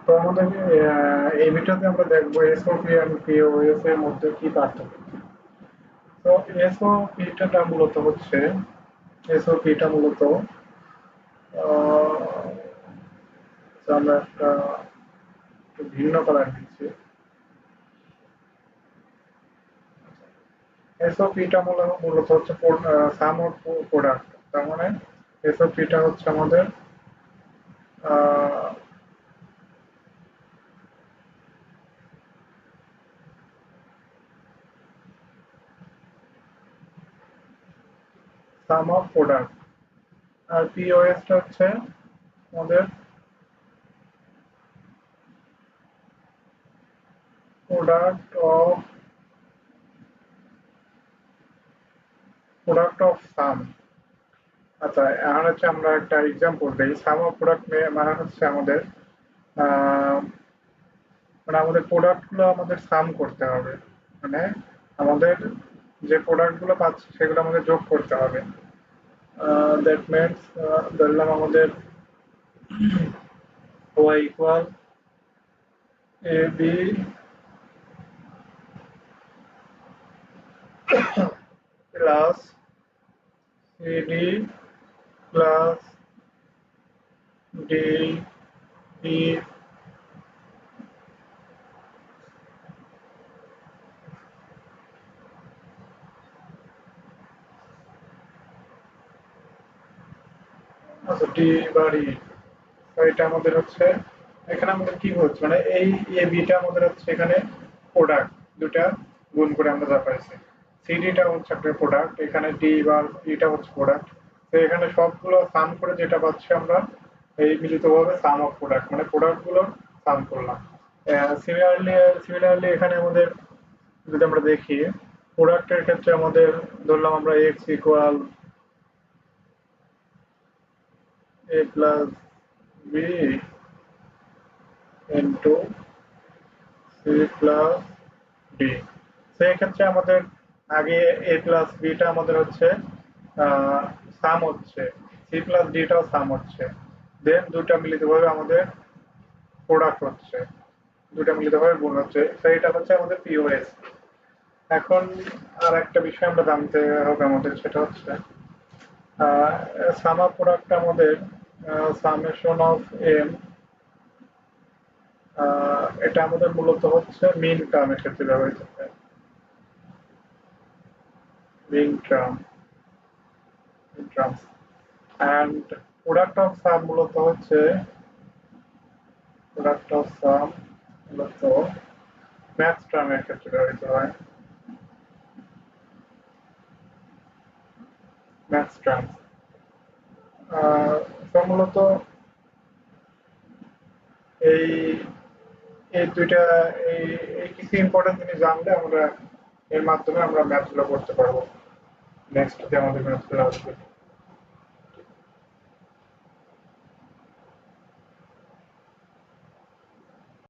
তো আমাদের এই ভিডিওতে আমরা দেখবো এসওপি এবং পিওএস এর মধ্যে কি পার্থক্য। তো এসওপিটা মূলত হচ্ছে এসওপিটা মূলত আমরা একটা একটু ভিন্ন কালার দিচ্ছি। এসওপিটা মূলত হচ্ছে সাম অফ প্রোডাক্ট। তার মানে এসওপিটা হচ্ছে আমাদের সাম অফ প্রোডাক্ট, আর পিওএসটা হচ্ছে আমাদের প্রোডাক্ট অফ সাম। আচ্ছা, এখন হচ্ছে আমরা একটা এক্সাম্পল দিই। সাম অফ প্রোডাক্ট মানে হচ্ছে আমাদের আহ, মানে আমাদের প্রোডাক্ট গুলো আমাদের সাম করতে হবে। মানে আমাদের যে প্রোডাক্ট গুলো পাচ্ছি সেগুলো আমাদের যোগ করতে হবে। দ্যাট মিনস ধরলাম আমাদের y equal a b plus c d plus d e. আচ্ছা, ডি বার ই। এটা আমাদের হচ্ছে, এখানে আমাদের কি হচ্ছে মানে এই এ বিটা আমাদের হচ্ছে এখানে প্রোডাক্ট দুটা গুণ করে আমরা যা পাইছি। সিডিটা হচ্ছে একটা প্রোডাক্ট, এখানে ডি বা ইটা হচ্ছে প্রোডাক্ট। তো এখানে সবগুলো সাম করে যেটা পাচ্ছি আমরা এই মিলিতভাবে সাম অফ প্রোডাক্ট, মানে প্রোডাক্ট গুলো সাম করলাম। সিমিলারলি এখানে আমাদের যদি আমরা দেখি প্রোডাক্টের ক্ষেত্রে আমাদের ধরলাম আমরা x equal a plus b into c plus d. সেই ক্ষেত্রে আমাদের আগে এ প্লাস বিটা আমাদের হচ্ছে সাম হচ্ছে, সি প্লাস ডিটাও সাম হচ্ছে, দেন দুটা মিলিতভাবে আমাদের প্রোডাক্ট হচ্ছে, দুটা মিলিতভাবে গুণ হচ্ছে। সেইটা হচ্ছে আমাদের পিওএস। এখন আর একটা বিষয় আমরা জানতে হবে আমাদের, সেটা হচ্ছে সাম অফ প্রোডাক্ট আমাদের সামেশন অফ এম, এটা আমাদের মূলত হচ্ছে মিন টার্মের ক্ষেত্রে ব্যবহৃত হয়। মিন term, and product of sum মূলত হচ্ছে প্রোডাক্ট অফ সাম মূলত ম্যাথস টার্মের ক্ষেত্রে ব্যবহৃত হয়। ম্যাথস টার্ম মূলত এই এই দুইটা এই এই কিছু ইম্পর্টেন্ট জিনিস জানলে আমরা এর মাধ্যমে আমরা ম্যাথগুলো করতে পারবো। নেক্সট যে আমাদের ম্যাথগুলো আসবে